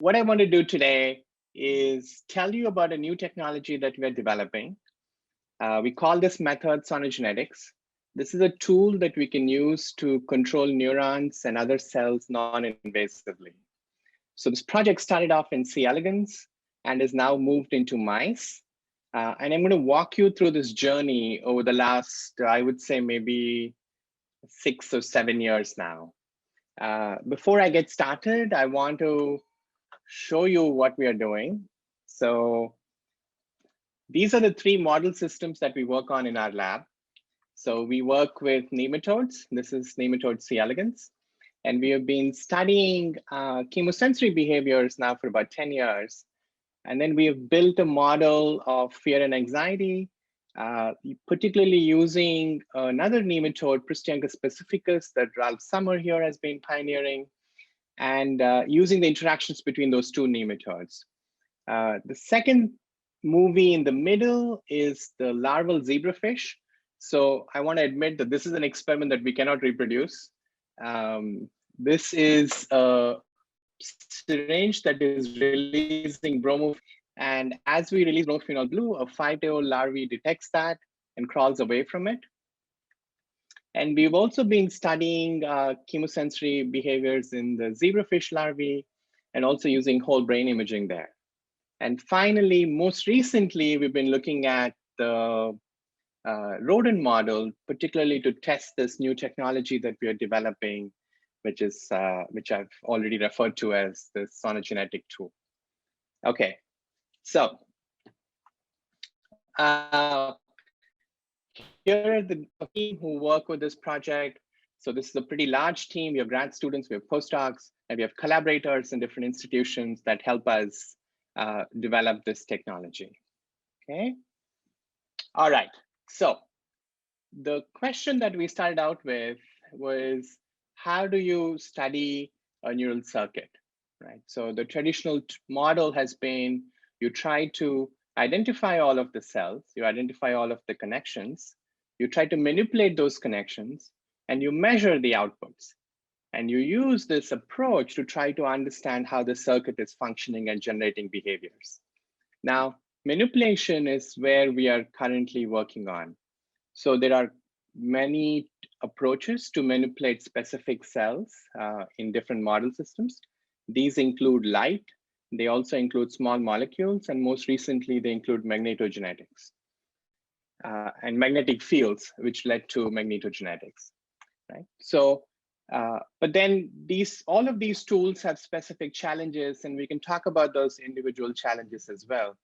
What I want to do today is tell you about a new technology that we're developing. We call this method Sonogenetics. This is a tool that we can use to control neurons and other cells non-invasively. So this project started off in C. elegans and is now moved into mice. And I'm going to walk you through this journey over the last, I would say maybe 6 or 7 years now. Before I get started, I want to show you what we are doing. So these are the 3 model systems that we work on in our lab. So we work with nematodes. This is nematode C. elegans. And we have been studying chemosensory behaviors now for about 10 years. And then we have built a model of fear and anxiety, particularly using another nematode, Pristianca specificus, that Ralph Summer here has been pioneering, and using the interactions between those 2 nematodes. The second movie in the middle is the larval zebrafish. So I want to admit that this is an experiment that we cannot reproduce. This is a syringe that is releasing bromophenol. And as we release bromophenol blue, a 5-day-old larvae detects that and crawls away from it. And we've also been studying chemosensory behaviors in the zebrafish larvae and also using whole brain imaging there. And finally, most recently, we've been looking at the rodent model, particularly to test this new technology that we are developing, which I've already referred to as the Sonogenetic tool. Okay, so here are the team who work with this project. So this is a pretty large team. We have grad students, we have postdocs, and we have collaborators in different institutions that help us develop this technology. Okay. All right. So the question that we started out with was, how do you study a neural circuit, right? So the traditional model has been, you try to identify all of the cells, you identify all of the connections, you try to manipulate those connections, and you measure the outputs. And you use this approach to try to understand how the circuit is functioning and generating behaviors. Now, manipulation is where we are currently working on. So there are many approaches to manipulate specific cells in different model systems. These include light. They also include small molecules. And most recently, they include magnetogenetics and magnetic fields, which led to magnetogenetics, right? So, but then all of these tools have specific challenges, and we can talk about those individual challenges as well.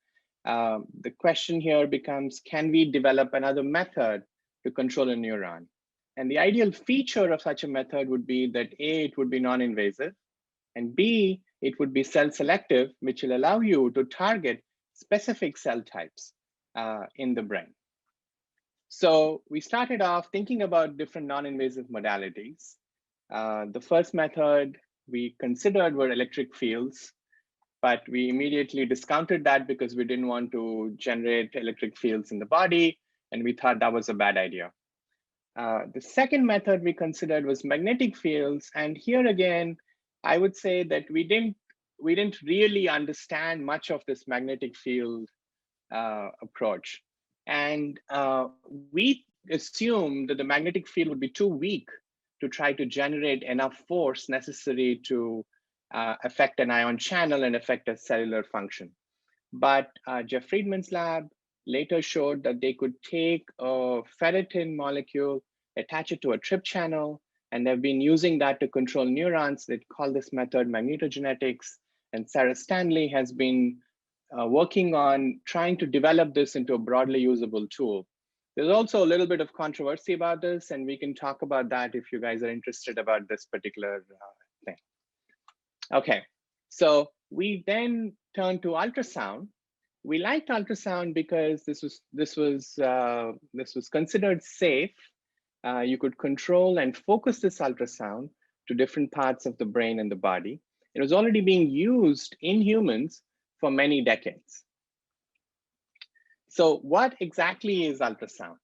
The question here becomes, can we develop another method to control a neuron? And the ideal feature of such a method would be that A, it would be non-invasive, and B, it would be cell selective, which will allow you to target specific cell types in the brain. So we started off thinking about different non-invasive modalities. The first method we considered were electric fields, but we immediately discounted that because we didn't want to generate electric fields in the body, and we thought that was a bad idea. The second method we considered was magnetic fields, and here again, I would say that we didn't really understand much of this magnetic field approach. And we assumed that the magnetic field would be too weak to try to generate enough force necessary to affect an ion channel and affect a cellular function. But Jeff Friedman's lab later showed that they could take a ferritin molecule, attach it to a trip channel, and they've been using that to control neurons. They call this method magnetogenetics. And Sarah Stanley has been working on trying to develop this into a broadly usable tool. There's also a little bit of controversy about this, and we can talk about that if you guys are interested about this particular thing. Okay, so we then turned to ultrasound. We liked ultrasound because this was considered safe. You could control and focus this ultrasound to different parts of the brain and the body. It was already being used in humans for many decades. So what exactly is ultrasound?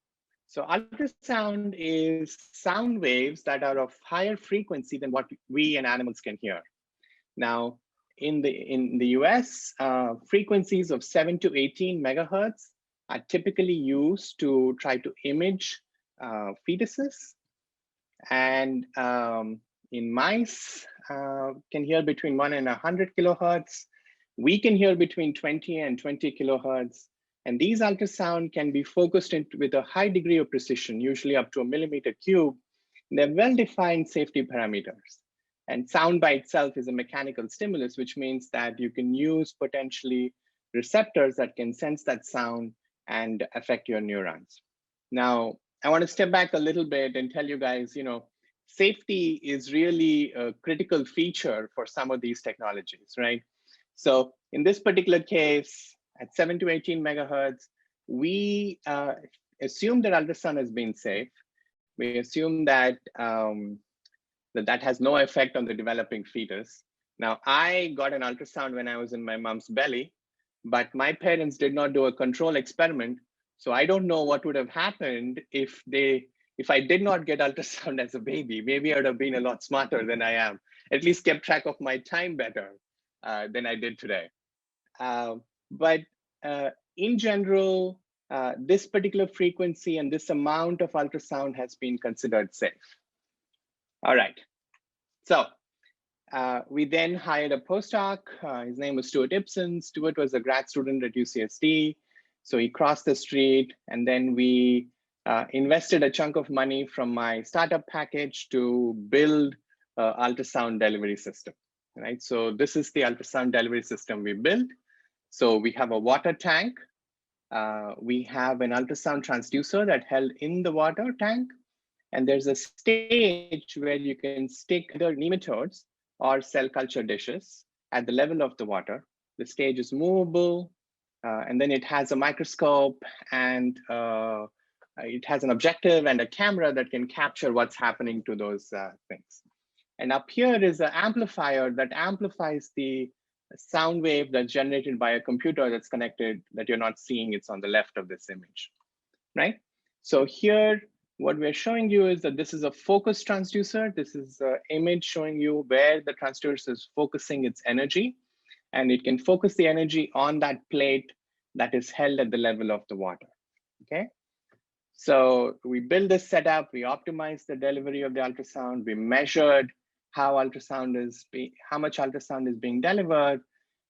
So ultrasound is sound waves that are of higher frequency than what we and animals can hear. Now, in the US, frequencies of 7 to 18 megahertz are typically used to try to image fetuses. And in mice, can hear between 1 and 100 kilohertz. We can hear between 20 and 20 kilohertz. And these ultrasound can be focused with a high degree of precision, usually up to a millimeter cube. They're well-defined safety parameters. And sound by itself is a mechanical stimulus, which means that you can use potentially receptors that can sense that sound and affect your neurons. Now, I want to step back a little bit and tell you guys, safety is really a critical feature for some of these technologies, right? So in this particular case, at 7 to 18 megahertz, we assume that ultrasound has been safe. We assume that that has no effect on the developing fetus. Now, I got an ultrasound when I was in my mom's belly, but my parents did not do a control experiment. So I don't know what would have happened if I did not get ultrasound as a baby. Maybe I would have been a lot smarter than I am, at least kept track of my time better than I did today. But in general, this particular frequency and this amount of ultrasound has been considered safe. All right, so we then hired a postdoc. His name was Stuart Ibsen. Stuart was a grad student at UCSD. So he crossed the street, and then we invested a chunk of money from my startup package to build an ultrasound delivery system, right? So this is the ultrasound delivery system we built. So we have a water tank. We have an ultrasound transducer that held in the water tank. And there's a stage where you can stick either nematodes or cell culture dishes at the level of the water. The stage is movable, and then it has a microscope, and it has an objective and a camera that can capture what's happening to those things. And up here is an amplifier that amplifies the sound wave that's generated by a computer that's connected, that you're not seeing. It's on the left of this image, right? So here, what we're showing you is that this is a focus transducer. This is an image showing you where the transducer is focusing its energy, and it can focus the energy on that plate that is held at the level of the water, okay? So we built this setup, we optimized the delivery of the ultrasound, we measured how much ultrasound is being delivered,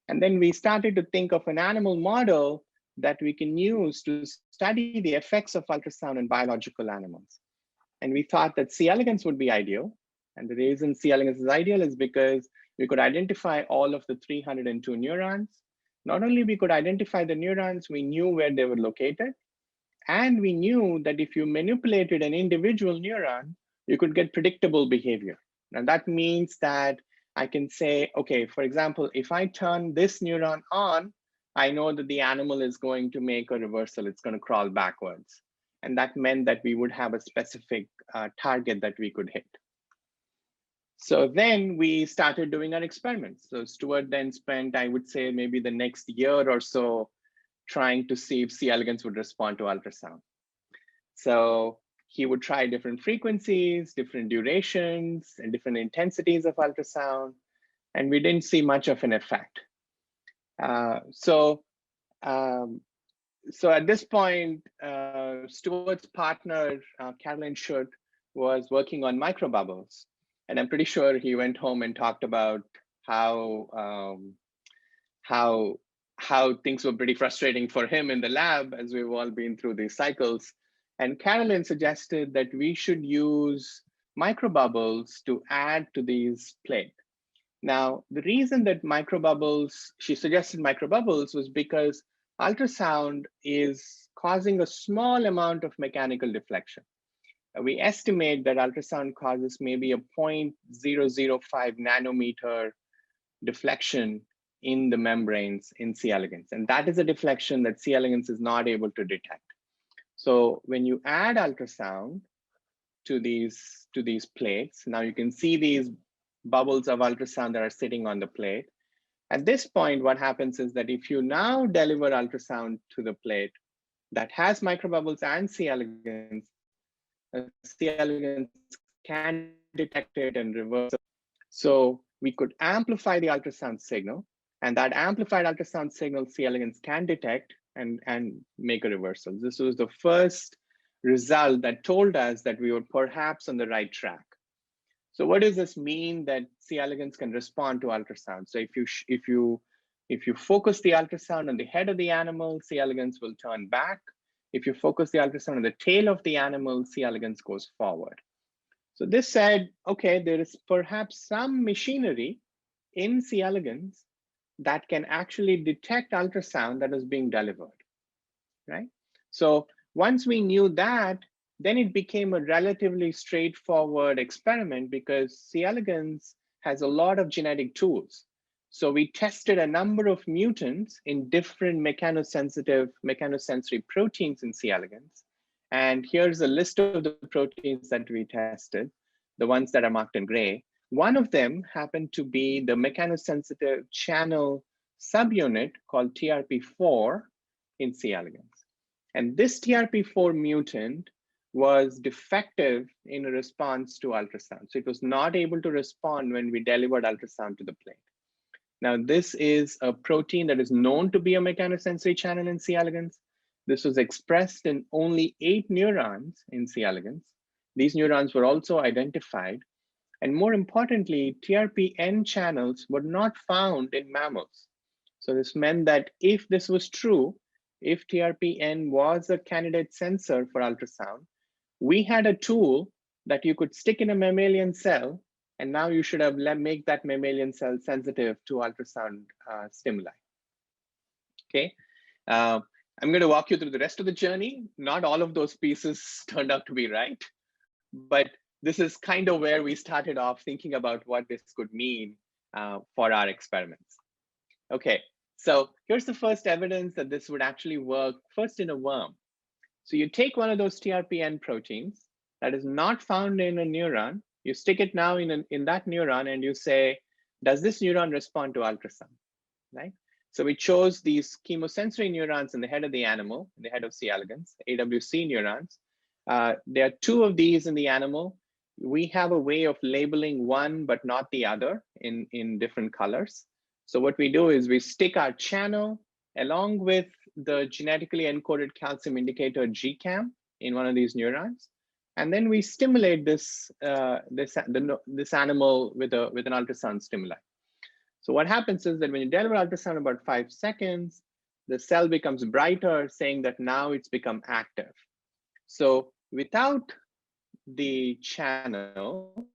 and then we started to think of an animal model that we can use to study the effects of ultrasound in biological animals. And we thought that C. elegans would be ideal. And the reason C. elegans is ideal is because we could identify all of the 302 neurons. Not only we could identify the neurons, we knew where they were located. And we knew that if you manipulated an individual neuron, you could get predictable behavior. Now that means that I can say, okay, for example, if I turn this neuron on, I know that the animal is going to make a reversal. It's going to crawl backwards. And that meant that we would have a specific target that we could hit. So then we started doing our experiments. So Stuart then spent, I would say, maybe the next year or so trying to see if C. elegans would respond to ultrasound. So he would try different frequencies, different durations, and different intensities of ultrasound, and we didn't see much of an effect. So at this point, Stuart's partner, Caroline Schutt, was working on microbubbles. And I'm pretty sure he went home and talked about how things were pretty frustrating for him in the lab, as we've all been through these cycles. And Caroline suggested that we should use microbubbles to add to these plates. Now, the reason that she suggested microbubbles was because ultrasound is causing a small amount of mechanical deflection. We estimate that ultrasound causes maybe a 0.005 nanometer deflection in the membranes in C. elegans. And that is a deflection that C. elegans is not able to detect. So when you add ultrasound to these plates, now you can see these bubbles of ultrasound that are sitting on the plate. At this point, what happens is that if you now deliver ultrasound to the plate that has microbubbles and C. elegans can detect it and reverse it. So we could amplify the ultrasound signal, and that amplified ultrasound signal C. elegans can detect and make a reversal. This was the first result that told us that we were perhaps on the right track. So what does this mean that C. elegans can respond to ultrasound? So if you focus the ultrasound on the head of the animal, C. elegans will turn back. If you focus the ultrasound on the tail of the animal, C. elegans goes forward. So this said, okay, there is perhaps some machinery in C. elegans that can actually detect ultrasound that is being delivered, right? So once we knew that, then it became a relatively straightforward experiment because C. elegans has a lot of genetic tools. So we tested a number of mutants in different mechanosensory proteins in C. elegans. And here's a list of the proteins that we tested, the ones that are marked in gray. One of them happened to be the mechanosensitive channel subunit called TRP-4 in C. elegans. And this TRP-4 mutant was defective in response to ultrasound. So it was not able to respond when we delivered ultrasound to the plate. Now, this is a protein that is known to be a mechanosensory channel in C. elegans. This was expressed in only 8 neurons in C. elegans. These neurons were also identified. And more importantly, TRP-N channels were not found in mammals. So this meant that if this was true, if TRP-N was a candidate sensor for ultrasound, we had a tool that you could stick in a mammalian cell, and now you should have make that mammalian cell sensitive to ultrasound stimuli. Okay, I'm going to walk you through the rest of the journey. Not all of those pieces turned out to be right, but this is kind of where we started off thinking about what this could mean for our experiments. Okay, so here's the first evidence that this would actually work first in a worm. So you take one of those TRP-N proteins that is not found in a neuron, you stick it now in that neuron and you say, does this neuron respond to ultrasound, right? So we chose these chemosensory neurons in the head of the animal, in the head of C. elegans, AWC neurons. There are 2 of these in the animal. We have a way of labeling one, but not the other in different colors. So what we do is we stick our channel along with the genetically encoded calcium indicator GCAM in one of these neurons, and then we stimulate this animal with an ultrasound stimuli. So what happens is that when you deliver ultrasound about 5 seconds, the cell becomes brighter, saying that now it's become active. So without the channel,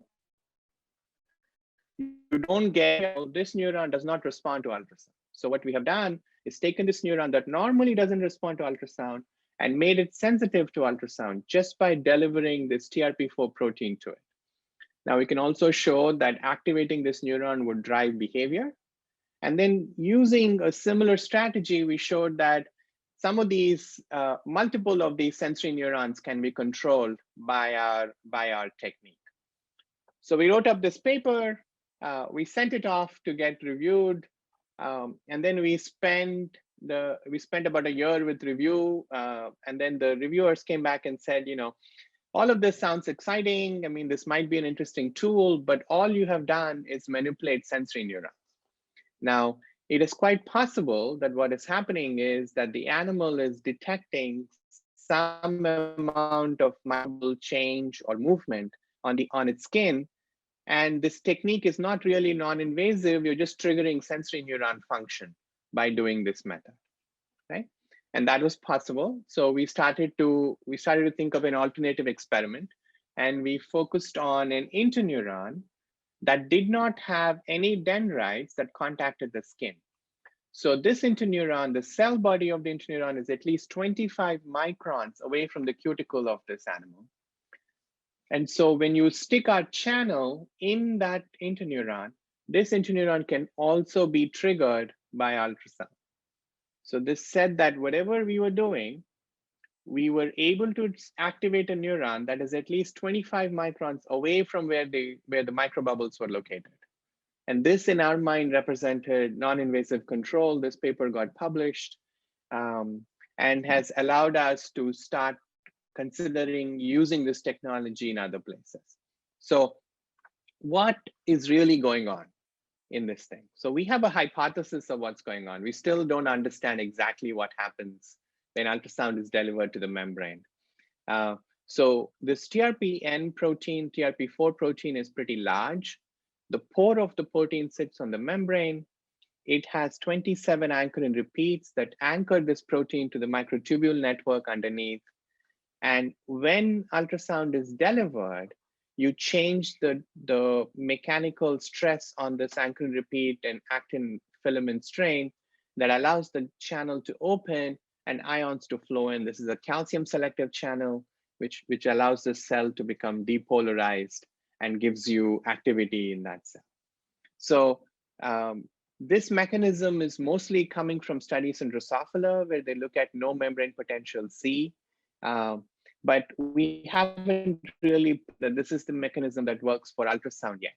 you don't get, this neuron does not respond to ultrasound. So what we have done is taken this neuron that normally doesn't respond to ultrasound and made it sensitive to ultrasound just by delivering this TRP-4 protein to it. Now we can also show that activating this neuron would drive behavior. And then using a similar strategy, we showed that some of these, multiple of these sensory neurons can be controlled by our technique. So we wrote up this paper, we sent it off to get reviewed, and then we spent about a year with review, and then the reviewers came back and said, you know, all of this sounds exciting. I mean, this might be an interesting tool, but all you have done is manipulate sensory neurons. Now, it is quite possible that what is happening is that the animal is detecting some amount of microbial change or movement on its skin. And this technique is not really non-invasive. You're just triggering sensory neuron function by doing this method, right? And that was possible. So we started to think of an alternative experiment, and we focused on an interneuron that did not have any dendrites that contacted the skin. So this interneuron, the cell body of the interneuron is at least 25 microns away from the cuticle of this animal. And so when you stick our channel in that interneuron, this interneuron can also be triggered by ultrasound. So this said that whatever we were doing, we were able to activate a neuron that is at least 25 microns away from where the microbubbles were located. And this, in our mind, represented non-invasive control. This paper got published and has allowed us to start considering using this technology in other places. So what is really going on? in this thing. So we have a hypothesis of what's going on. We still don't understand exactly what happens when ultrasound is delivered to the membrane. So this TRP-N protein, TRP4 protein is pretty large. The pore of the protein sits on the membrane. It has 27 anchoring repeats that anchor this protein to the microtubule network underneath. And when ultrasound is delivered, you change the mechanical stress on this anchoring repeat and actin filament strain that allows the channel to open and ions to flow in. This is a calcium selective channel, which allows the cell to become depolarized and gives you activity in that cell. So this mechanism is mostly coming from studies in Drosophila, where they look at no membrane potential C. But we haven't really, that this is the mechanism that works for ultrasound yet.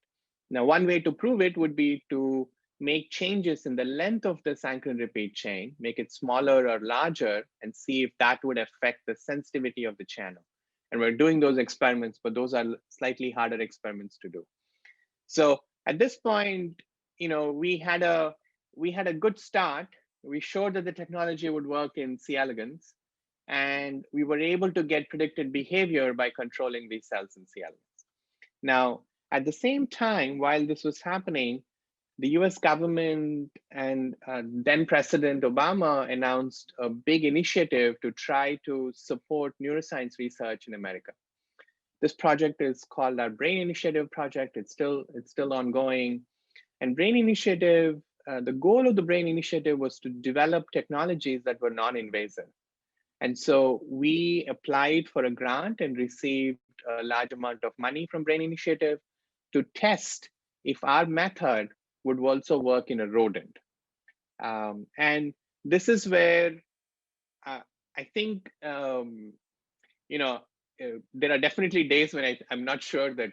Now, one way to prove it would be to make changes in the length of this anchoring repeat chain, make it smaller or larger, and see if that would affect the sensitivity of the channel. And we're doing those experiments, but those are slightly harder experiments to do. So at this point, we had a good start. We showed that the technology would work in C. elegans, and we were able to get predicted behavior by controlling these cells in C. elegans. Now, at the same time, while this was happening, the US government and then President Obama announced a big initiative to try to support neuroscience research in America. This project is called our Brain Initiative project. It's still ongoing. And Brain Initiative, the goal of the Brain Initiative was to develop technologies that were non-invasive. And so we applied for a grant and received a large amount of money from Brain Initiative to test if our method would also work in a rodent. And this is where I think, there are definitely days when I'm not sure that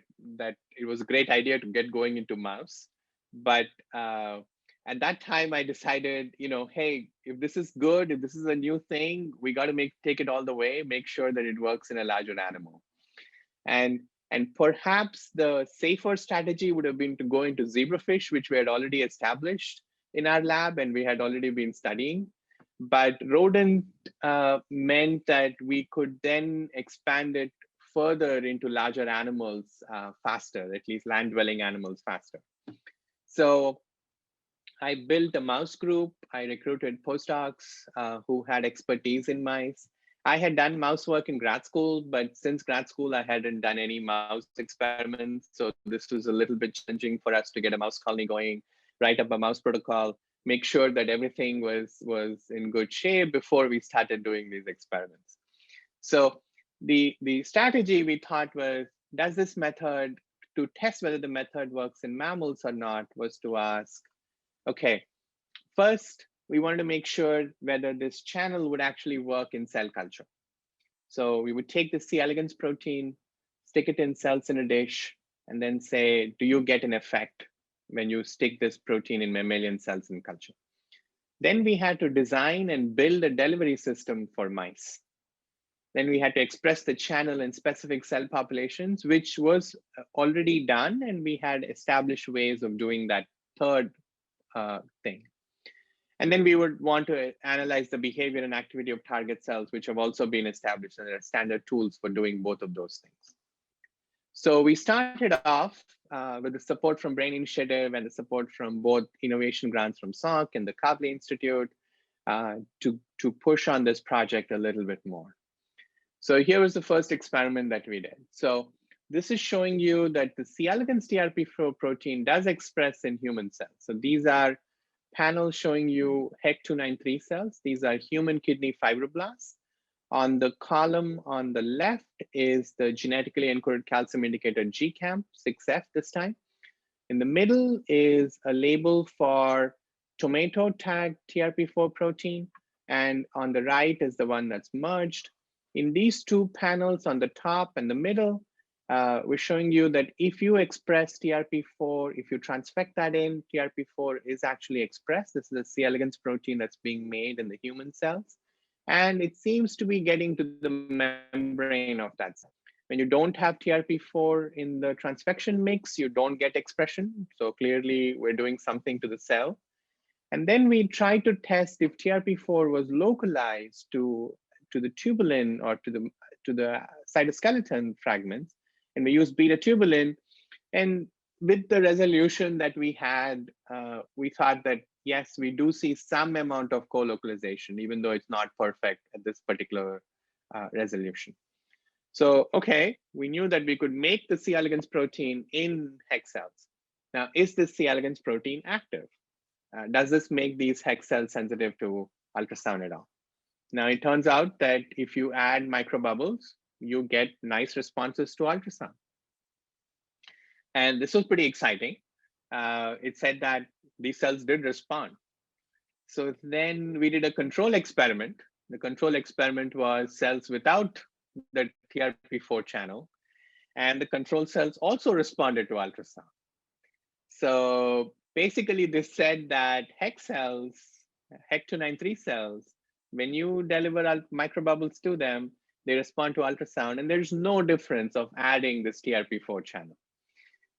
it was a great idea to get going into mouse. But at that time, I decided, hey, if this is good, if this is a new thing, we got to take it all the way, make sure that it works in a larger animal. And perhaps the safer strategy would have been to go into zebrafish, which we had already established in our lab and we had already been studying. But rodent meant that we could then expand it further into larger animals faster, at least land-dwelling animals faster. So I built a mouse group. I recruited postdocs who had expertise in mice. I had done mouse work in grad school, but since grad school, I hadn't done any mouse experiments. So this was a little bit challenging for us to get a mouse colony going, write up a mouse protocol, make sure that everything was in good shape before we started doing these experiments. So the strategy we thought was, does this method, to test whether the method works in mammals or not, was to ask, okay, first, we wanted to make sure whether this channel would actually work in cell culture. So we would take the C. elegans protein, stick it in cells in a dish, and then say, do you get an effect when you stick this protein in mammalian cells in culture? Then we had to design and build a delivery system for mice. Then we had to express the channel in specific cell populations, which was already done, and we had established ways of doing that third thing. And then we would want to analyze the behavior and activity of target cells, which have also been established, and there are standard tools for doing both of those things. So we started off with the support from Brain Initiative and the support from both innovation grants from Salk and the Kavli Institute to push on this project a little bit more. So here was the first experiment that we did. So this is showing you that the C. elegans TRP4 protein does express in human cells. So these are panels showing you HEC293 cells. These are human kidney fibroblasts. On the column on the left is the genetically encoded calcium indicator GCAMP, 6F this time. In the middle is a label for tomato tag TRP4 protein. And on the right is the one that's merged. In these two panels on the top and the middle, we're showing you that if you express TRP4, if you transfect that in, TRP4 is actually expressed. This is a C. elegans protein that's being made in the human cells. And it seems to be getting to the membrane of that cell. When you don't have TRP4 in the transfection mix, you don't get expression. So clearly we're doing something to the cell. And then we tried to test if TRP4 was localized to the tubulin or to the cytoskeleton fragments. And we used beta tubulin. And with the resolution that we had, we thought that, yes, we do see some amount of co-localization, even though it's not perfect at this particular resolution. So, okay, we knew that we could make the C. elegans protein in HEK cells. Now, is this C. elegans protein active? Does this make these HEK cells sensitive to ultrasound at all? Now, it turns out that if you add microbubbles, you get nice responses to ultrasound. And this was pretty exciting. It said that these cells did respond. So then we did a control experiment. The control experiment was cells without the TRP4 channel, and the control cells also responded to ultrasound. So basically, this said that HEK cells, HEK293 cells, when you deliver microbubbles to them, they respond to ultrasound, and there's no difference of adding this TRP4 channel.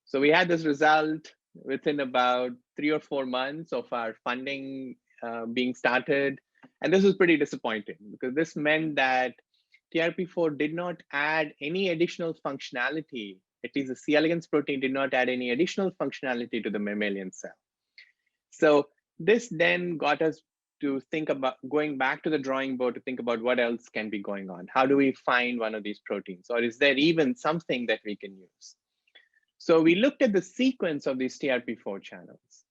So we had this result within about 3 or 4 months of our funding being started. And this was pretty disappointing because this meant that TRP4 did not add any additional functionality. At least the C. elegans protein did not add any additional functionality to the mammalian cell. So this then got us to think about going back to the drawing board to think about what else can be going on. How do we find one of these proteins? Or is there even something that we can use? So we looked at the sequence of these TRP4 channels.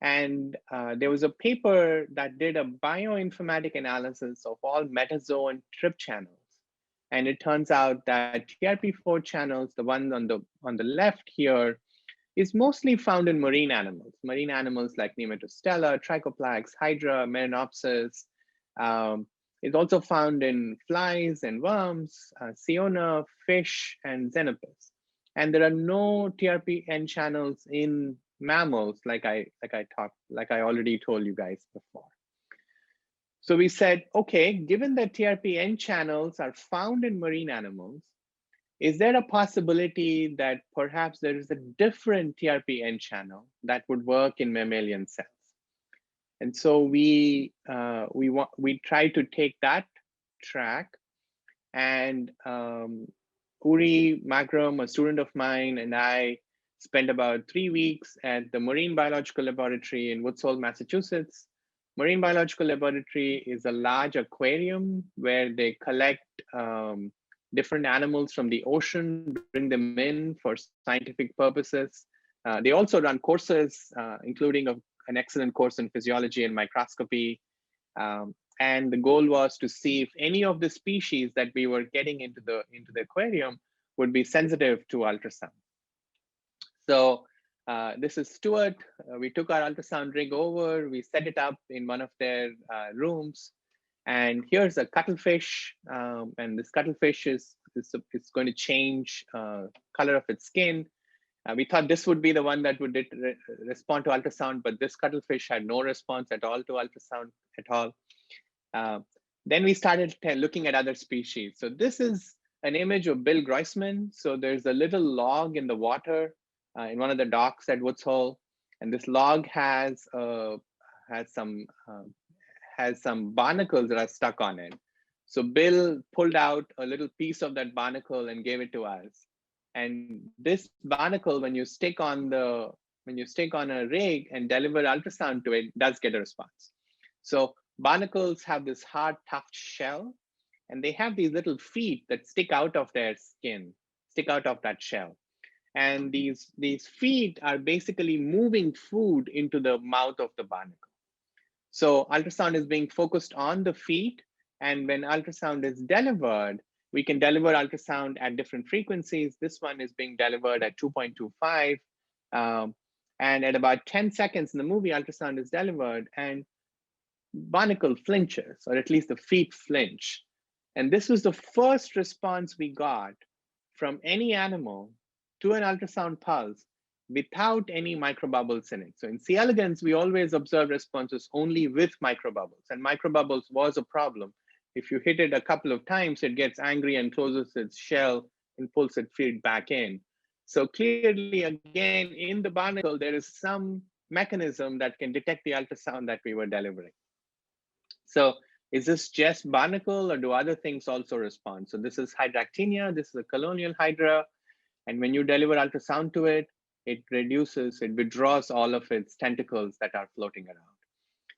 And there was a paper that did a bioinformatic analysis of all metazoa and trip channels. And it turns out that TRP4 channels, the one on the left here, is mostly found in marine animals like Nematostella, Trichoplax, Hydra, Meranopsis. It's also found in flies and worms, Siona, fish, and Xenopus. And there are no TRP-N channels in mammals, like I already told you guys before. So we said, okay, given that TRP-N channels are found in marine animals, is there a possibility that perhaps there is a different TRP-N channel that would work in mammalian cells? And so we tried to take that track, and Uri Magrum, a student of mine, and I spent about 3 weeks at the Marine Biological Laboratory in Woods Hole, Massachusetts. Marine Biological Laboratory is a large aquarium where they collect different animals from the ocean, bring them in for scientific purposes. They also run courses, including an excellent course in physiology and microscopy. And the goal was to see if any of the species that we were getting into the aquarium would be sensitive to ultrasound. So this is Stuart. We took our ultrasound rig over, we set it up in one of their rooms. And here's a cuttlefish. And this cuttlefish is going to change color of its skin. We thought this would be the one that would respond to ultrasound, but this cuttlefish had no response at all to ultrasound at all. Then we started looking at other species. So this is an image of Bill Groisman. So there's a little log in the water in one of the docks at Woods Hole, and this log has some barnacles that are stuck on it. So Bill pulled out a little piece of that barnacle and gave it to us. And this barnacle, when you stick on a rig and deliver ultrasound to it, does get a response. So barnacles have this hard, tough shell, and they have these little feet that stick out of their skin, stick out of that shell. And these feet are basically moving food into the mouth of the barnacle. So ultrasound is being focused on the feet, and when ultrasound is delivered, we can deliver ultrasound at different frequencies. This one is being delivered at 2.25, and at about 10 seconds in the movie, ultrasound is delivered, and barnacle flinches, or at least the feet flinch. And this was the first response we got from any animal to an ultrasound pulse without any microbubbles in it. So in C. elegans, we always observe responses only with microbubbles, and microbubbles was a problem. If you hit it a couple of times, it gets angry and closes its shell and pulls it feed back in. So clearly, again, in the barnacle, there is some mechanism that can detect the ultrasound that we were delivering. So is this just barnacle, or do other things also respond? So this is Hydractinia, this is a colonial hydra. And when you deliver ultrasound to it, it withdraws all of its tentacles that are floating around.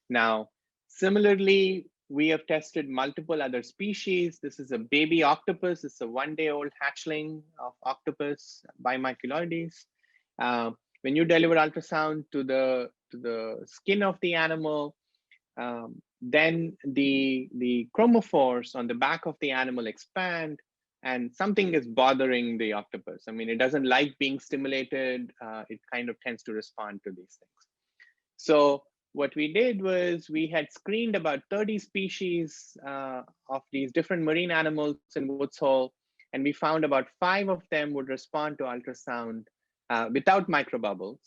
Now, similarly, we have tested multiple other species. This is a baby octopus. It's a one-day-old hatchling of octopus, bimaculoides. When you deliver ultrasound to the skin of the animal, then the chromophores on the back of the animal expand, and something is bothering the octopus. I mean, it doesn't like being stimulated. It kind of tends to respond to these things. So what we did was we had screened about 30 species of these different marine animals in Woods Hole, and we found about 5 of them would respond to ultrasound without microbubbles.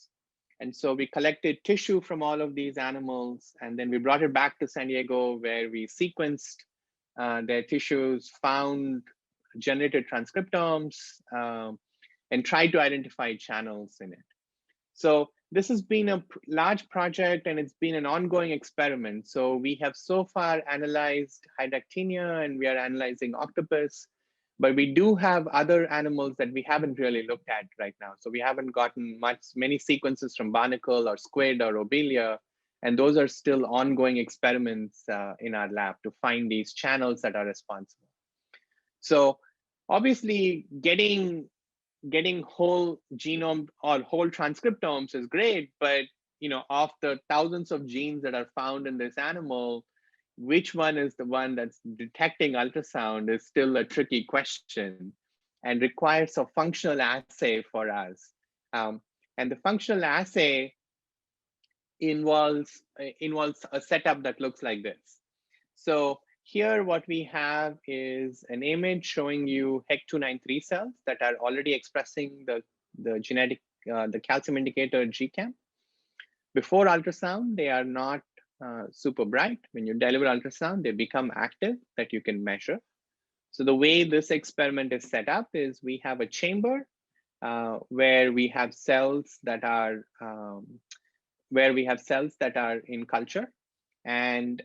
And so we collected tissue from all of these animals, and then we brought it back to San Diego, where we sequenced their tissues, generated transcriptomes, and tried to identify channels in it. So this has been a large project, and it's been an ongoing experiment. So we have so far analyzed Hydractinia, and we are analyzing octopus, but we do have other animals that we haven't really looked at right now. So we haven't gotten many sequences from barnacle or squid or obelia, and those are still ongoing experiments in our lab to find these channels that are responsible. So obviously getting whole genome or whole transcriptomes is great, but of the thousands of genes that are found in this animal, which one is the one that's detecting ultrasound is still a tricky question and requires a functional assay for us. And the functional assay involves a setup that looks like this. So here, what we have is an image showing you HEC293 cells that are already expressing the genetic, the calcium indicator GCAM. Before ultrasound, they are not super bright. When you deliver ultrasound, they become active that you can measure. So the way this experiment is set up is we have a chamber where we have cells that are in culture, and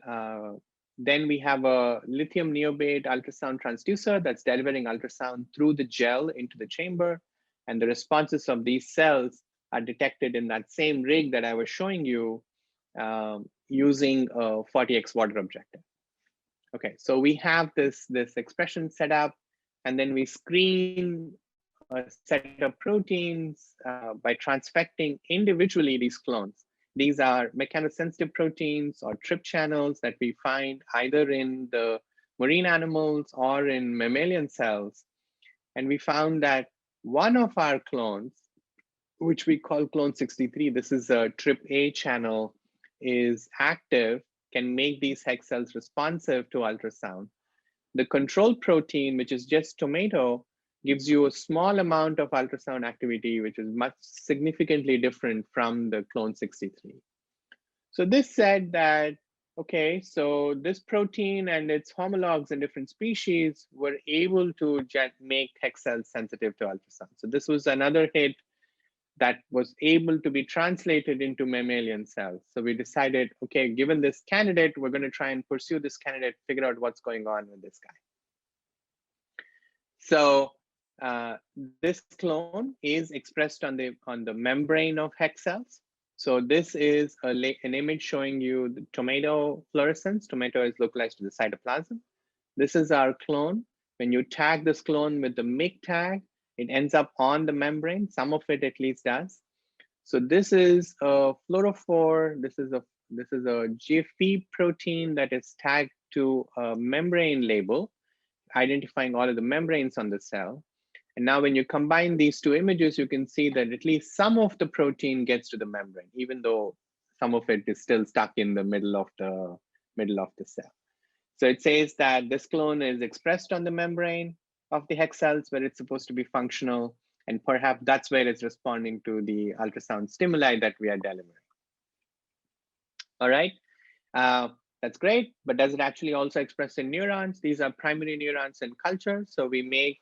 then we have a lithium niobate ultrasound transducer that's delivering ultrasound through the gel into the chamber, and the responses of these cells are detected in that same rig that I was showing you using a 40x water objective. Okay, so we have this expression set up, and then we screen a set of proteins by transfecting individually these clones. These are mechanosensitive proteins or trip channels that we find either in the marine animals or in mammalian cells. And we found that one of our clones, which we call clone 63, this is a TRP-A channel, is active, can make these HEC cells responsive to ultrasound. The control protein, which is just tomato, gives you a small amount of ultrasound activity, which is significantly different from the clone 63. So this said that, okay, so this protein and its homologs in different species were able to make HEC cells sensitive to ultrasound. So this was another hit that was able to be translated into mammalian cells. So we decided, okay, given this candidate, we're going to try and pursue this candidate, figure out what's going on with this guy. So this clone is expressed on the membrane of HEC cells. So this is an image showing you the tomato fluorescence. Tomato is localized to the cytoplasm. This is our clone. When you tag this clone with the MIG tag, it ends up on the membrane. Some of it at least does. So this is a fluorophore. This is a GFP protein that is tagged to a membrane label, identifying all of the membranes on the cell. And now when you combine these two images, you can see that at least some of the protein gets to the membrane, even though some of it is still stuck in the middle of the cell. So it says that this clone is expressed on the membrane of the HEC cells where it's supposed to be functional, and perhaps that's where it's responding to the ultrasound stimuli that we are delivering. All right, that's great, but does it actually also express in neurons? These are primary neurons in culture. So we make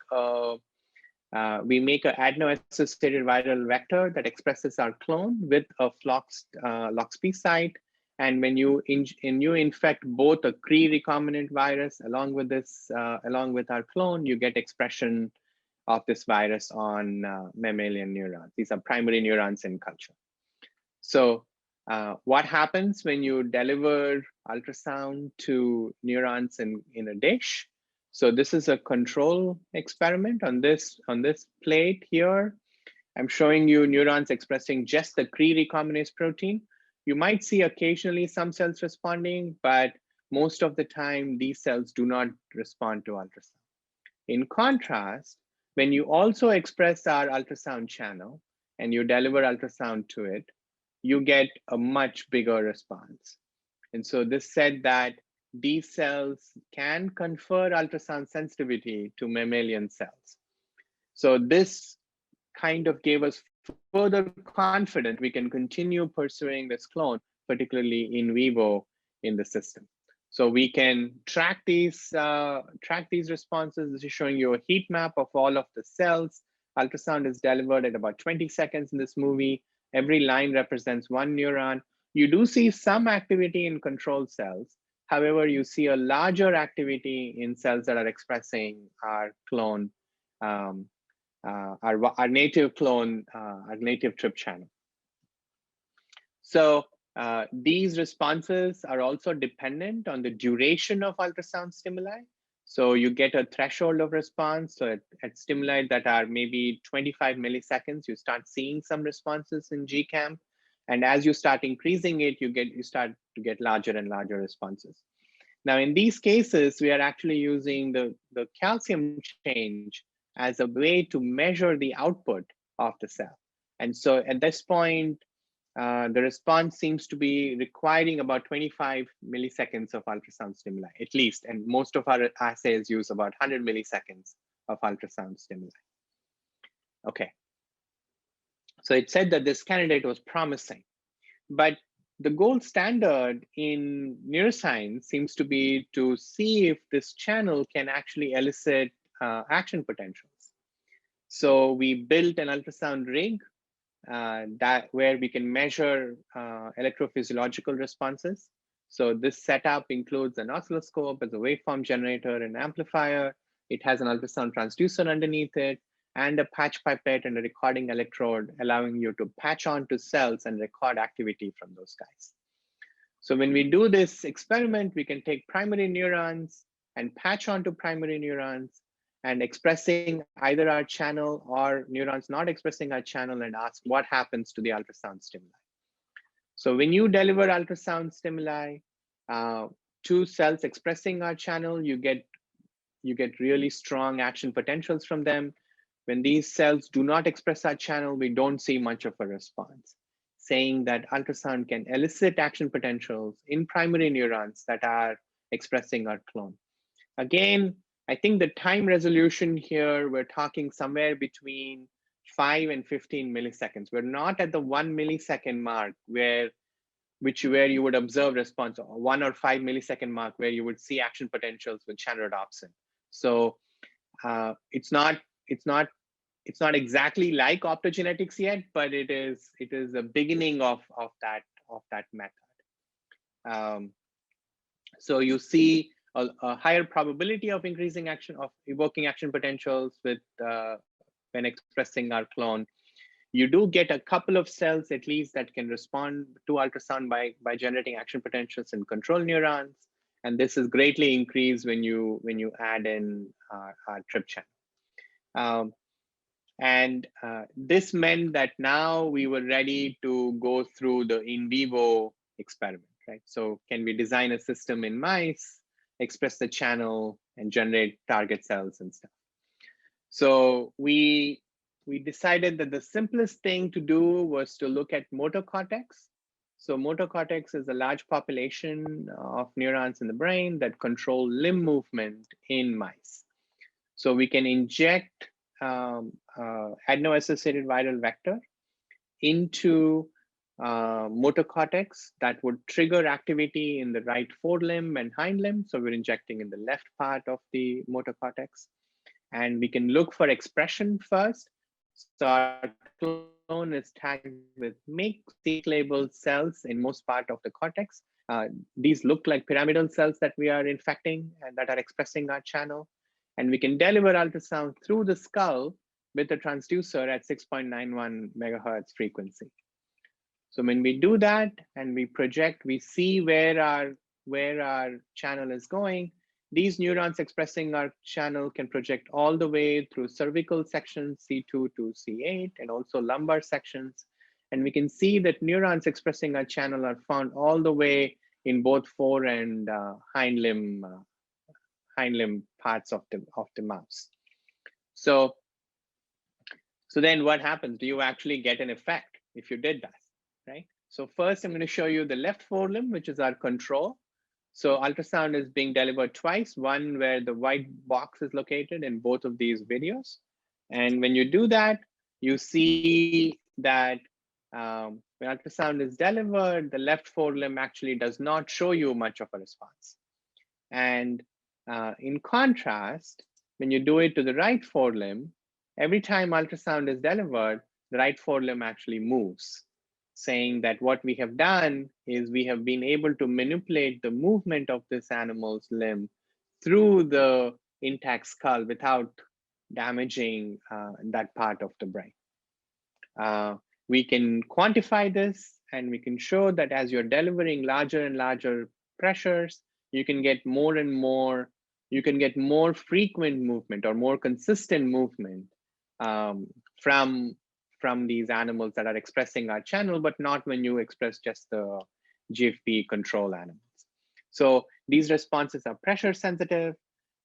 We make an adeno-associated viral vector that expresses our clone with a LOXP site. And when you infect both a Cre recombinant virus along with our clone, you get expression of this virus on mammalian neurons. These are primary neurons in culture. So what happens when you deliver ultrasound to neurons in a dish? So this is a control experiment on this plate here. I'm showing you neurons expressing just the Cre recombinase protein. You might see occasionally some cells responding, but most of the time these cells do not respond to ultrasound. In contrast, when you also express our ultrasound channel and you deliver ultrasound to it, you get a much bigger response. And so this said that these cells can confer ultrasound sensitivity to mammalian cells. So this kind of gave us further confidence we can continue pursuing this clone, particularly in vivo in the system. So we can track these responses. This is showing you a heat map of all of the cells. Ultrasound is delivered at about 20 seconds in this movie. Every line represents one neuron. You do see some activity in control cells. However, you see a larger activity in cells that are expressing our clone, our native clone, our native TRP channel. So these responses are also dependent on the duration of ultrasound stimuli. So you get a threshold of response. So at stimuli that are maybe 25 milliseconds, you start seeing some responses in GCAM. And as you start increasing it, you start to get larger and larger responses. Now, in these cases, we are actually using the calcium change as a way to measure the output of the cell. And so at this point, the response seems to be requiring about 25 milliseconds of ultrasound stimuli, at least. And most of our assays use about 100 milliseconds of ultrasound stimuli. Okay. So it said that this candidate was promising, but the gold standard in neuroscience seems to be to see if this channel can actually elicit action potentials. So we built an ultrasound rig where we can measure electrophysiological responses. So this setup includes an oscilloscope as a waveform generator and amplifier. It has an ultrasound transducer underneath it and a patch pipette and a recording electrode, allowing you to patch onto cells and record activity from those guys. So when we do this experiment, we can take primary neurons and patch onto primary neurons and expressing either our channel or neurons not expressing our channel and ask what happens to the ultrasound stimuli. So when you deliver ultrasound stimuli to cells expressing our channel, you get really strong action potentials from them. When these cells do not express our channel, we don't see much of a response, saying that ultrasound can elicit action potentials in primary neurons that are expressing our clone. Again, I think the time resolution here, we're talking somewhere between 5 and 15 milliseconds. We're not at the 1 millisecond mark where you would observe response, or 1 or 5 millisecond mark where you would see action potentials with channel rhodopsin. So it's not exactly like optogenetics yet, but it is a beginning of that method. So you see a higher probability of increasing action, of evoking action potentials with when expressing our clone. You do get a couple of cells at least that can respond to ultrasound by generating action potentials in control neurons, and this is greatly increased when you add in our TRP channel. This meant that now we were ready to go through the in vivo experiment, right? So can we design a system in mice, express the channel, and generate target cells and stuff? So we decided that the simplest thing to do was to look at motor cortex. So motor cortex is a large population of neurons in the brain that control limb movement in mice. So we can inject adeno-associated viral vector into motor cortex that would trigger activity in the right forelimb and hind limb. So we're injecting in the left part of the motor cortex. And we can look for expression first. So our clone is tagged with make labeled cells in most part of the cortex. These look like pyramidal cells that we are infecting and that are expressing our channel. And we can deliver ultrasound through the skull with a transducer at 6.91 megahertz frequency. So when we do that and we project, we see where our channel is going. These neurons expressing our channel can project all the way through cervical sections C2 to C8 and also lumbar sections. And we can see that neurons expressing our channel are found all the way in both fore and hind limb parts of the mouse. So then what happens? Do you actually get an effect if you did that, right? So first I'm going to show you the left forelimb, which is our control. So ultrasound is being delivered twice, one where the white box is located in both of these videos. And when you do that, you see that when ultrasound is delivered, the left forelimb actually does not show you much of a response. And in contrast, when you do it to the right forelimb, every time ultrasound is delivered, the right forelimb actually moves, saying that what we have done is we have been able to manipulate the movement of this animal's limb through the intact skull without damaging that part of the brain. We can quantify this, and we can show that as you're delivering larger and larger pressures, you can get more and more, you can get more frequent movement or more consistent movement from these animals that are expressing our channel, but not when you express just the GFP control animals. So these responses are pressure sensitive.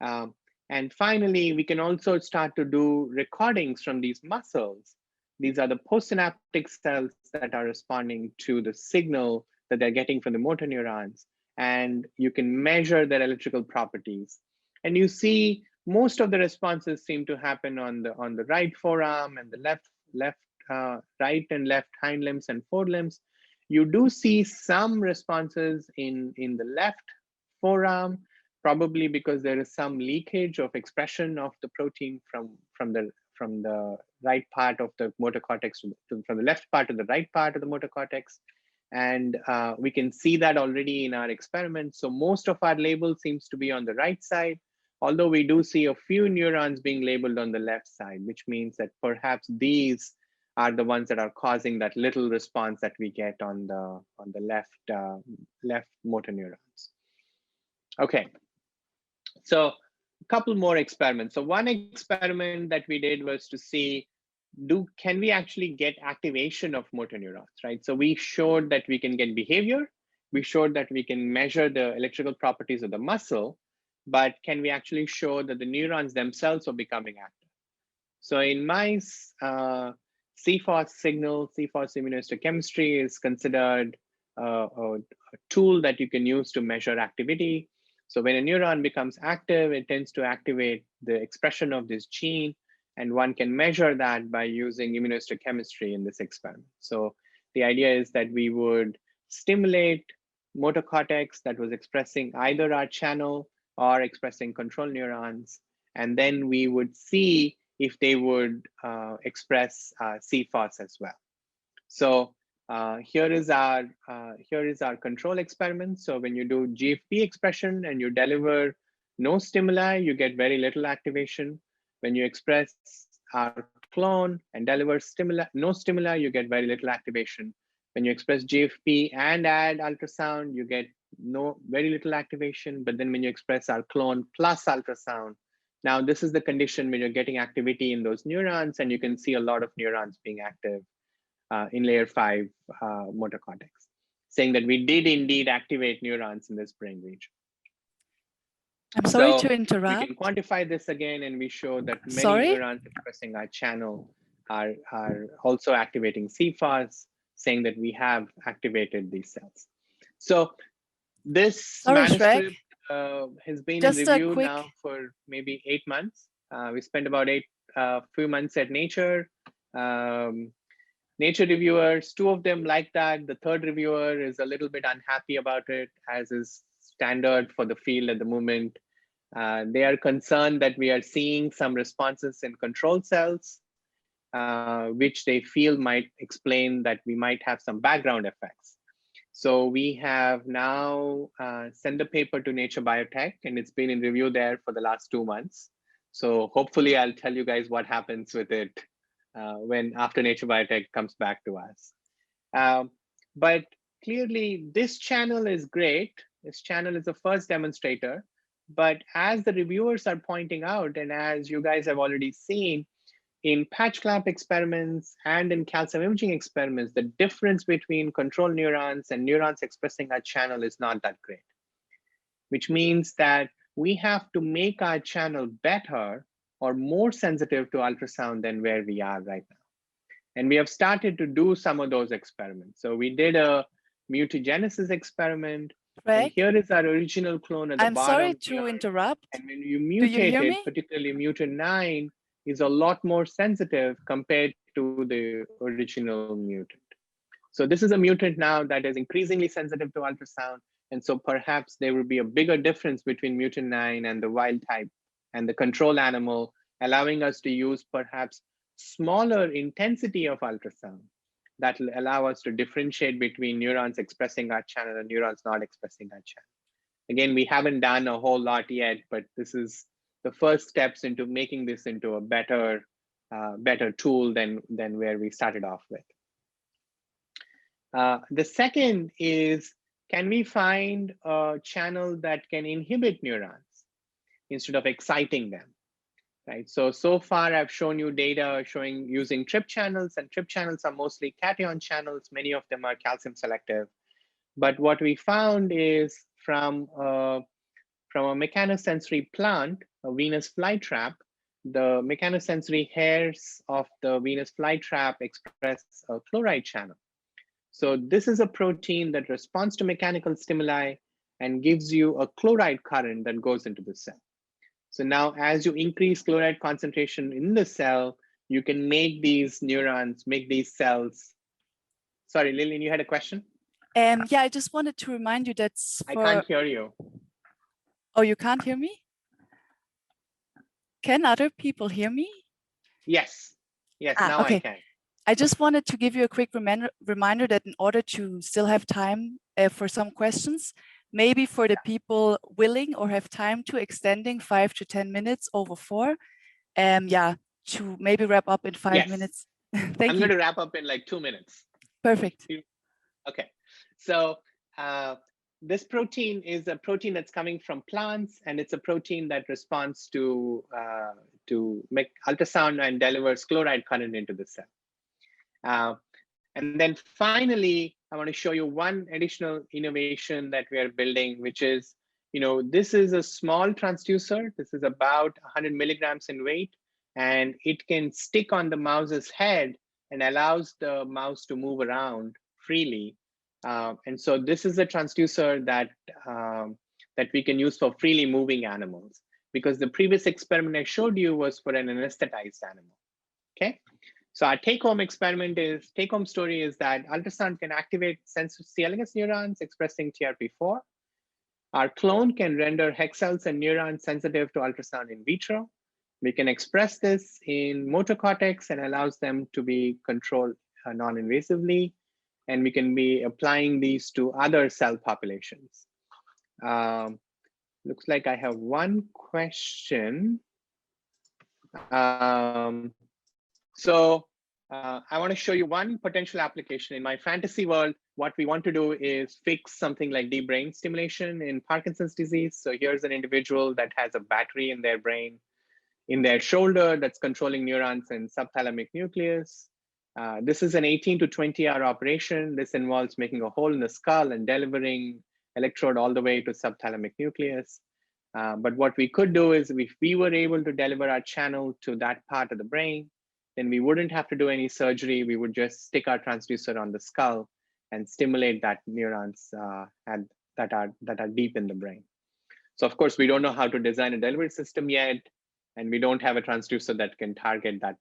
And finally, we can also start to do recordings from these muscles. These are the postsynaptic cells that are responding to the signal that they're getting from the motor neurons. And you can measure their electrical properties. And you see most of the responses seem to happen on the right forearm and the right and left hind limbs and forelimbs. You do see some responses in the left forearm, probably because there is some leakage of expression of the protein from the right part of the motor cortex from the left part to the right part of the motor cortex. And we can see that already in our experiments. So most of our label seems to be on the right side, although we do see a few neurons being labeled on the left side, which means that perhaps these are the ones that are causing that little response that we get on the left motor neurons. Okay, so a couple more experiments. So one experiment that we did was to see, can we actually get activation of motor neurons, right? So we showed that we can get behavior. We showed that we can measure the electrical properties of the muscle, but can we actually show that the neurons themselves are becoming active? So in mice, CFOS signal, CFOS immunohistochemistry is considered a tool that you can use to measure activity. So when a neuron becomes active, it tends to activate the expression of this gene, and one can measure that by using immunohistochemistry in this experiment. So the idea is that we would stimulate motor cortex that was expressing either our channel or expressing control neurons, and then we would see if they would express CFOS as well. So here is our control experiment. So when you do GFP expression and you deliver no stimuli, you get very little activation. When you express our clone and deliver no stimuli, you get very little activation. When you express GFP and add ultrasound, you get very little activation. But then when you express our clone plus ultrasound, now this is the condition when you're getting activity in those neurons, and you can see a lot of neurons being active in layer 5 motor cortex, saying that we did indeed activate neurons in this brain region. I'm sorry to interrupt. We can quantify this again, and we show that many neurons expressing our channel are also activating CFOS, saying that we have activated these cells. So this manuscript has been in review now for maybe 8 months. We spent about few months at Nature. Nature reviewers, 2 of them like that. The third reviewer is a little bit unhappy about it, as is standard for the field at the moment. They are concerned that we are seeing some responses in control cells, which they feel might explain that we might have some background effects. So we have now sent the paper to Nature Biotech, and it's been in review there for the last 2 months. So hopefully I'll tell you guys what happens with it when after Nature Biotech comes back to us. But clearly this channel is great. This channel is the first demonstrator. But as the reviewers are pointing out, and as you guys have already seen, in patch clamp experiments and in calcium imaging experiments, the difference between control neurons and neurons expressing our channel is not that great, which means that we have to make our channel better or more sensitive to ultrasound than where we are right now. And we have started to do some of those experiments. So we did a mutagenesis experiment. And here is our original clone at the bottom. I'm sorry to interrupt. And when you mutate it, particularly mutant 9, is a lot more sensitive compared to the original mutant. So this is a mutant now that is increasingly sensitive to ultrasound. And so perhaps there will be a bigger difference between mutant 9 and the wild type and the control animal, allowing us to use perhaps smaller intensity of ultrasound that will allow us to differentiate between neurons expressing our channel and neurons not expressing our channel. Again, we haven't done a whole lot yet, but this is the first steps into making this into a better tool than where we started off with. The second is, can we find a channel that can inhibit neurons instead of exciting them? Right. So far I've shown you data showing using TRP channels, and TRP channels are mostly cation channels. Many of them are calcium selective. But what we found is from a mechanosensory plant, a Venus flytrap, the mechanosensory hairs of the Venus flytrap express a chloride channel. So this is a protein that responds to mechanical stimuli and gives you a chloride current that goes into the cell. So now as you increase chloride concentration in the cell, you can make these neurons, make these cells. Sorry, Lillian, you had a question? Yeah, I just wanted to remind you that's I can't hear you. Oh, you can't hear me? Can other people hear me? Yes, now okay. I can. I just wanted to give you a quick reminder that in order to still have time for some questions, maybe for the people willing or have time to extending 5 to 10 minutes over 4, yeah, to maybe wrap up in 5 minutes. Thank you. I'm going to wrap up in like 2 minutes. Perfect. Okay, so this protein is a protein that's coming from plants, and it's a protein that responds to make ultrasound and delivers chloride current into the cell. And then finally, I want to show you one additional innovation that we are building, which is, this is a small transducer. This is about 100 milligrams in weight, and it can stick on the mouse's head and allows the mouse to move around freely. And so this is a transducer that we can use for freely moving animals, because the previous experiment I showed you was for an anesthetized animal. Okay. So our take-home story is that ultrasound can activate senso C. elegans neurons expressing TRP-4. Our clone can render HEX cells and neurons sensitive to ultrasound in vitro. We can express this in motor cortex and allows them to be controlled non-invasively. And we can be applying these to other cell populations. Looks like I have one question. I want to show you one potential application. In my fantasy world, what we want to do is fix something like deep brain stimulation in Parkinson's disease. So here's an individual that has a battery in their brain, in their shoulder, that's controlling neurons in subthalamic nucleus. This is an 18 to 20 hour operation. This involves making a hole in the skull and delivering electrode all the way to subthalamic nucleus. But what we could do is, if we were able to deliver our channel to that part of the brain, then we wouldn't have to do any surgery. We would just stick our transducer on the skull and stimulate that neurons that are deep in the brain. So of course, we don't know how to design a delivery system yet, and we don't have a transducer that can target that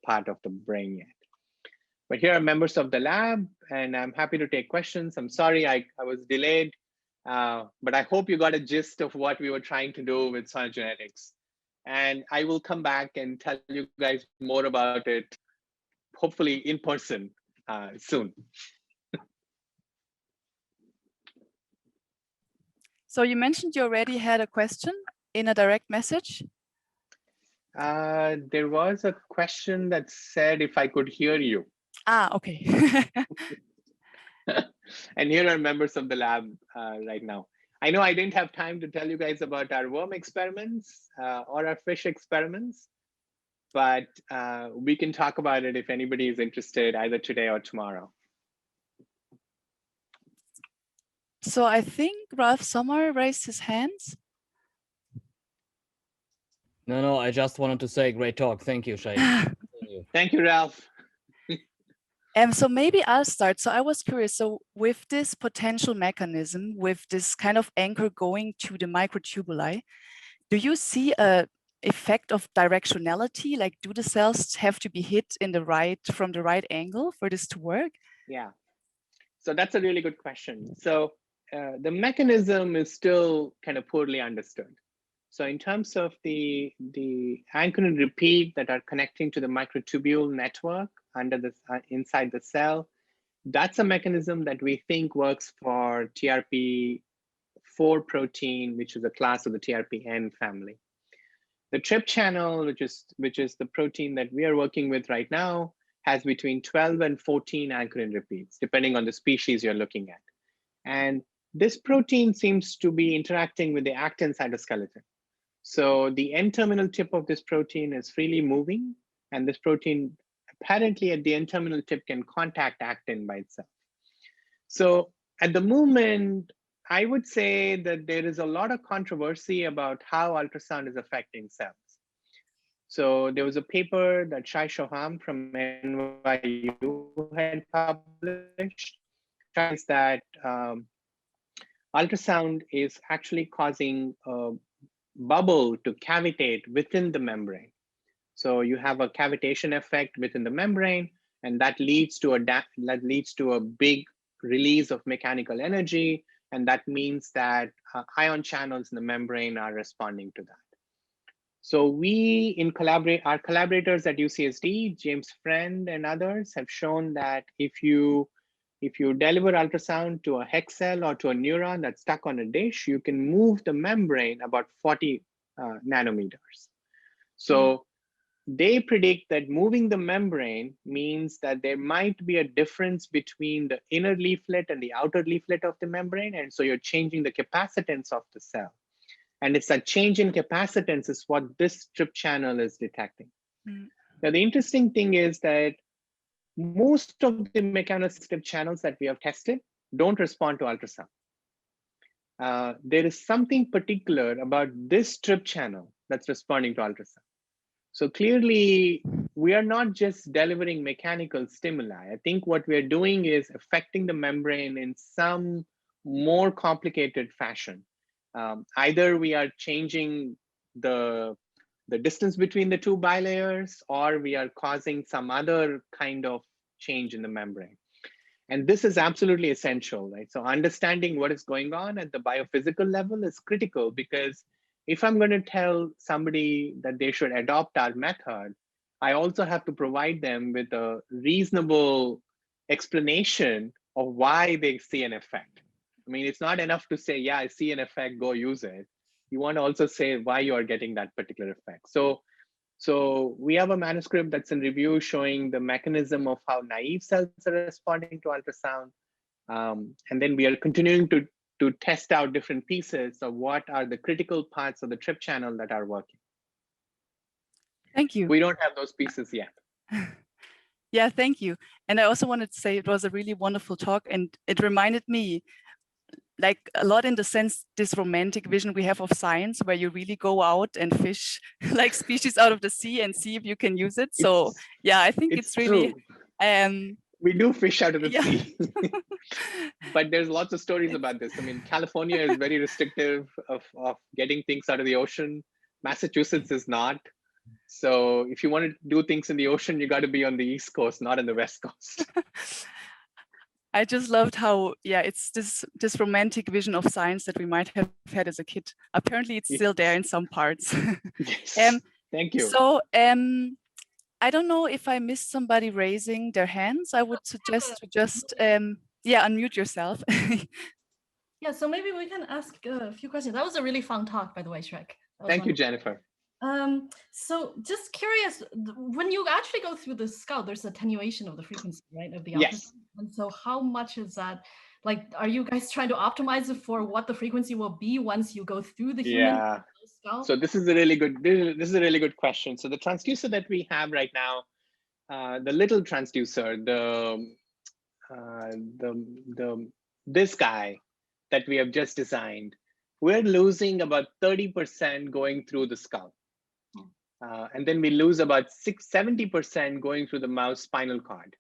part of the brain yet. But here are members of the lab, and I'm happy to take questions. I'm sorry I was delayed. But I hope you got a gist of what we were trying to do with Sonogenetics. And I will come back and tell you guys more about it, hopefully in person soon. So you mentioned you already had a question in a direct message. There was a question that said if I could hear you. Ah, okay. And here are members of the lab right now. I know I didn't have time to tell you guys about our worm experiments or our fish experiments, but we can talk about it if anybody is interested either today or tomorrow. So I think Ralph Sommer raised his hands. No, I just wanted to say great talk. Thank you, Shai. Thank you, Ralph. So maybe I'll start. So I was curious, so with this potential mechanism, with this kind of anchor going to the microtubuli, do you see a effect of directionality? Like, do the cells have to be hit in from the right angle for this to work? Yeah, so that's a really good question. So the mechanism is still kind of poorly understood. So in terms of the anchor and repeat that are connecting to the microtubule network under the inside the cell, that's a mechanism that we think works for TRP-4 protein, which is a class of the TRP-N family. The TRP channel, which is the protein that we are working with right now, has between 12 and 14 anchorin repeats, depending on the species you're looking at. And this protein seems to be interacting with the actin cytoskeleton. So the N-terminal tip of this protein is freely moving, and this protein apparently at the N-terminal tip can contact actin by itself. So at the moment, I would say that there is a lot of controversy about how ultrasound is affecting cells. So there was a paper that Shai Shoham from NYU had published, shows that ultrasound is actually causing a bubble to cavitate within the membrane. So you have a cavitation effect within the membrane, and that leads to a big release of mechanical energy, and that means that ion channels in the membrane are responding to that. So we, our collaborators at UCSD, James Friend and others, have shown that if you deliver ultrasound to a hex cell or to a neuron that's stuck on a dish, you can move the membrane about 40 nanometers. So they predict that moving the membrane means that there might be a difference between the inner leaflet and the outer leaflet of the membrane. And so you're changing the capacitance of the cell. And it's a change in capacitance is what this TRP channel is detecting. Now, the interesting thing is that most of the mechanosensitive channels that we have tested don't respond to ultrasound. There is something particular about this TRP channel that's responding to ultrasound. So clearly, we are not just delivering mechanical stimuli. I think what we're doing is affecting the membrane in some more complicated fashion. Either we are changing the distance between the two bilayers, or we are causing some other kind of change in the membrane. And this is absolutely essential, right? So understanding what is going on at the biophysical level is critical, because if I'm going to tell somebody that they should adopt our method, I also have to provide them with a reasonable explanation of why they see an effect. I mean, it's not enough to say, yeah, I see an effect, go use it. You want to also say why you are getting that particular effect. So we have a manuscript that's in review showing the mechanism of how naive cells are responding to ultrasound. And then we are continuing to test out different pieces of what are the critical parts of the TRP channel that are working. Thank you. We don't have those pieces yet. Yeah, thank you. And I also wanted to say it was a really wonderful talk, and it reminded me like a lot in the sense, this romantic vision we have of science, where you really go out and fish like species out of the sea and see if you can use it. So yeah, I think it's really, we do fish out of the yeah. sea, but there's lots of stories about this. I mean, California is very restrictive of getting things out of the ocean. Massachusetts is not. So if you want to do things in the ocean, you got to be on the East Coast, not on the West Coast. I just loved how, yeah, it's this romantic vision of science that we might have had as a kid. Apparently, it's still there in some parts. Yes. Thank you. So I don't know if I missed somebody raising their hands. I would suggest to just yeah, unmute yourself. Yeah, so maybe we can ask a few questions. That was a really fun talk, by the way, Shrek. Thank you, Jennifer. So just curious, when you actually go through the skull, there's attenuation of the frequency, right, of the Yes. ultrasound. And so how much is that? Like, are you guys trying to optimize it for what the frequency will be once you go through the human skull? So this is a really good question. So the transducer that we have right now, the little transducer, this guy that we have just designed, we're losing about 30% going through the skull. And then we lose about 70% going through the mouse spinal cord.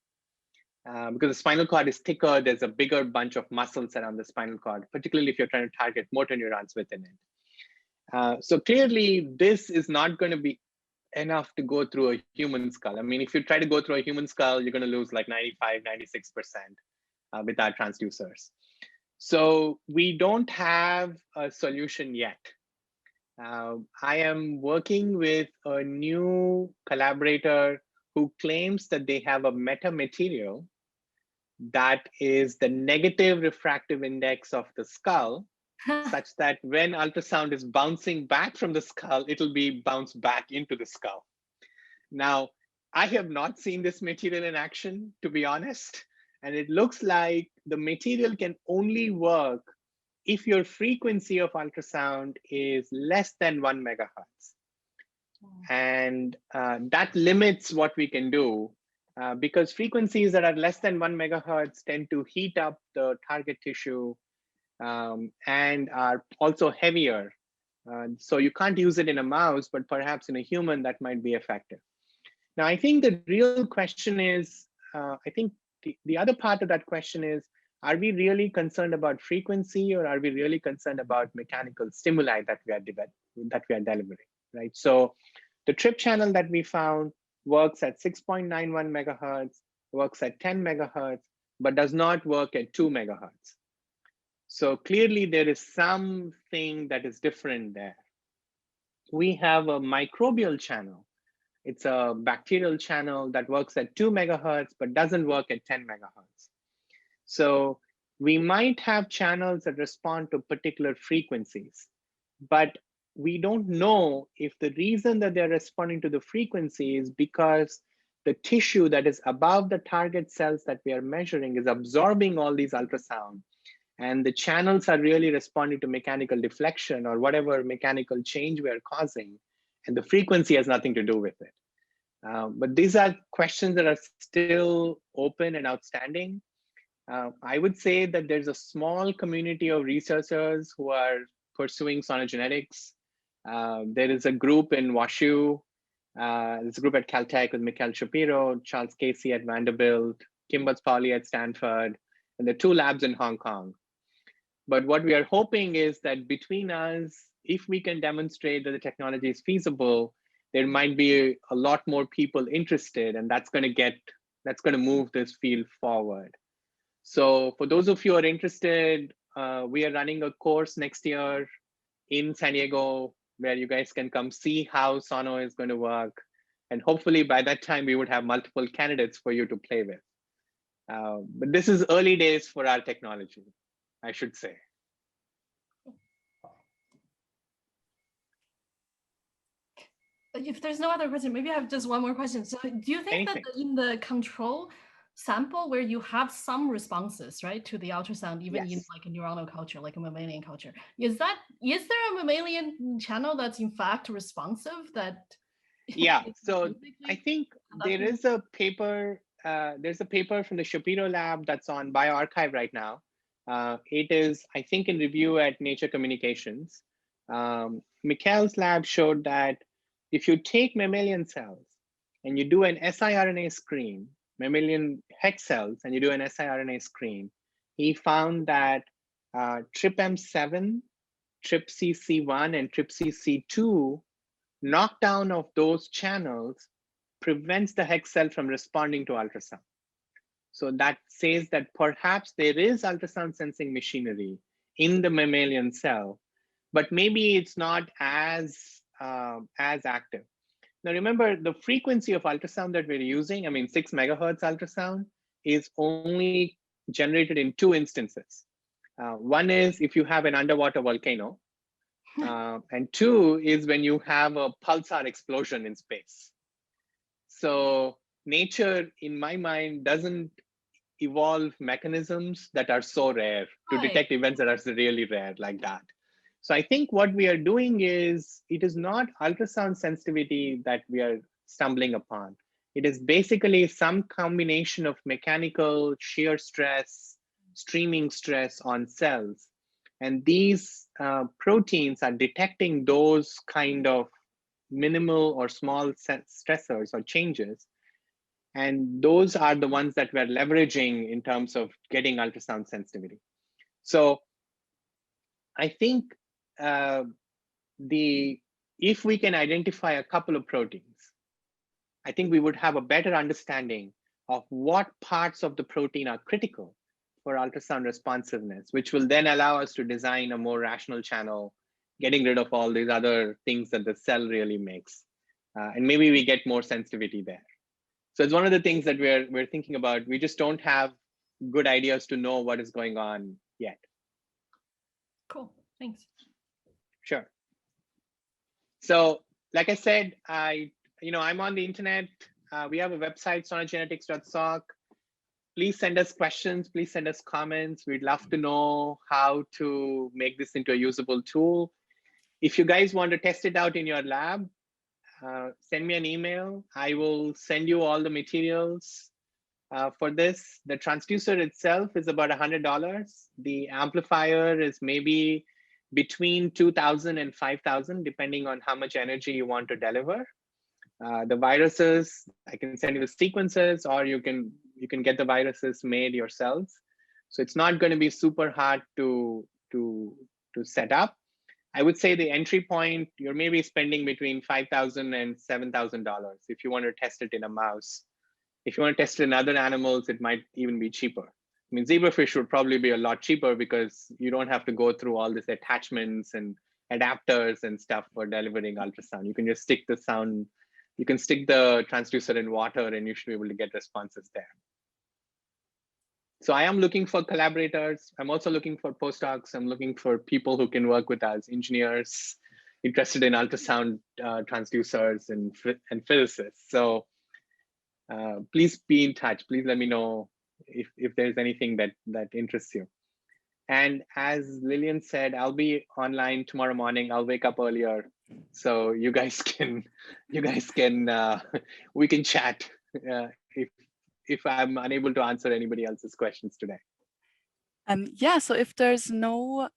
Because the spinal cord is thicker, there's a bigger bunch of muscles around the spinal cord, particularly if you're trying to target motor neurons within it. So clearly, this is not going to be enough to go through a human skull. I mean, if you try to go through a human skull, you're going to lose like 95, 96% with our transducers. So we don't have a solution yet. I am working with a new collaborator who claims that they have a metamaterial that is the negative refractive index of the skull, such that when ultrasound is bouncing back from the skull, it'll be bounced back into the skull. Now, I have not seen this material in action, to be honest, and it looks like the material can only work if your frequency of ultrasound is less than 1 megahertz. And that limits what we can do because frequencies that are less than 1 megahertz tend to heat up the target tissue and are also heavier. So you can't use it in a mouse, but perhaps in a human that might be effective. Now, I think the real question is, I think the other part of that question is, are we really concerned about frequency, or are we really concerned about mechanical stimuli that we are delivering, right? So the trip channel that we found works at 6.91 megahertz, works at 10 megahertz, but does not work at 2 megahertz. So clearly there is something that is different there. We have a microbial channel. It's a bacterial channel that works at 2 megahertz, but doesn't work at 10 megahertz. So we might have channels that respond to particular frequencies, but we don't know if the reason that they're responding to the frequency is because the tissue that is above the target cells that we are measuring is absorbing all these ultrasound, and the channels are really responding to mechanical deflection or whatever mechanical change we are causing, and the frequency has nothing to do with it. But these are questions that are still open and outstanding. I would say that there's a small community of researchers who are pursuing Sonogenetics. There is a group in WashU. There's a group at Caltech with Mikhail Shapiro, Charles Casey at Vanderbilt, Kim Butz-Pauli at Stanford, and there are 2 labs in Hong Kong. But what we are hoping is that between us, if we can demonstrate that the technology is feasible, there might be a lot more people interested, and that's going to move this field forward. So for those of you who are interested, we are running a course next year in San Diego where you guys can come see how Sono is going to work. And hopefully by that time, we would have multiple candidates for you to play with. But this is early days for our technology, I should say. If there's no other question, maybe I have just one more question. So do you think that in the control sample where you have some responses, right, to the ultrasound, even in like a neuronal culture, like a mammalian culture, is there a mammalian channel that's in fact responsive? That so I think there is a paper. There's a paper from the Shapiro lab that's on bioRxiv right now. It is, I think, in review at Nature Communications. Mikhail's lab showed that if you take mammalian cells and you do an siRNA screen, mammalian hex cells, and you do an siRNA screen, he found that TRPM7, TRPCC1, and TRPCC2 knockdown of those channels prevents the hex cell from responding to ultrasound. So that says that perhaps there is ultrasound sensing machinery in the mammalian cell, but maybe it's not as active. Now remember, the frequency of ultrasound that we're using, I mean, 6 megahertz ultrasound is only generated in 2 instances. One is if you have an underwater volcano, and 2 is when you have a pulsar explosion in space. So nature, in my mind, doesn't evolve mechanisms that are so rare to detect events that are really rare like that. So I think what we are doing is, it is not ultrasound sensitivity that we are stumbling upon. It is basically some combination of mechanical shear stress, streaming stress on cells. And these proteins are detecting those kind of minimal or small stressors or changes. And those are the ones that we're leveraging in terms of getting ultrasound sensitivity. So I think if we can identify a couple of proteins, I think we would have a better understanding of what parts of the protein are critical for ultrasound responsiveness, which will then allow us to design a more rational channel, getting rid of all these other things that the cell really makes. And maybe we get more sensitivity there. So it's one of the things that we're thinking about. We just don't have good ideas to know what is going on yet. Cool, thanks. Sure. So like I said, I'm on the internet. We have a website, sonogenetics.soc. Please send us questions. Please send us comments. We'd love to know how to make this into a usable tool. If you guys want to test it out in your lab, send me an email. I will send you all the materials for this. The transducer itself is about $100. The amplifier is maybe between 2,000 and 5,000, depending on how much energy you want to deliver. The viruses, I can send you the sequences, or you can get the viruses made yourselves. So it's not going to be super hard to set up. I would say the entry point, you're maybe spending between $5,000 and $7,000 if you want to test it in a mouse. If you want to test it in other animals, it might even be cheaper. I mean, zebrafish would probably be a lot cheaper because you don't have to go through all these attachments and adapters and stuff for delivering ultrasound. You can just stick the sound, you can stick the transducer in water and you should be able to get responses there. So I am looking for collaborators. I'm also looking for postdocs. I'm looking for people who can work with us, engineers interested in ultrasound transducers and physicists. So please be in touch. Please let me know if there's anything that interests you. And as Lillian said, I'll be online tomorrow morning. I'll wake up earlier, so you guys can we can chat if I'm unable to answer anybody else's questions today. Yeah, so if there's no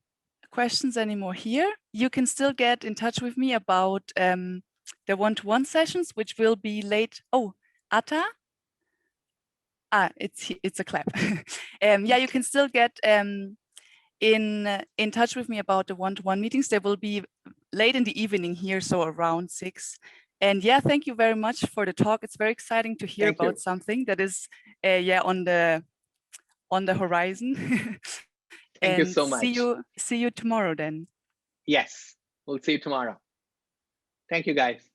questions anymore here, you can still get in touch with me about the one-to-one sessions, which will be late. Oh, Atta? It's a clap. Yeah, you can still get in touch with me about the one-to-one meetings. They will be late in the evening here, so around 6. And yeah, thank you very much for the talk. It's very exciting to hear about something that is yeah on the horizon. Thank you so much. See you tomorrow then. Yes, we'll see you tomorrow. Thank you, guys.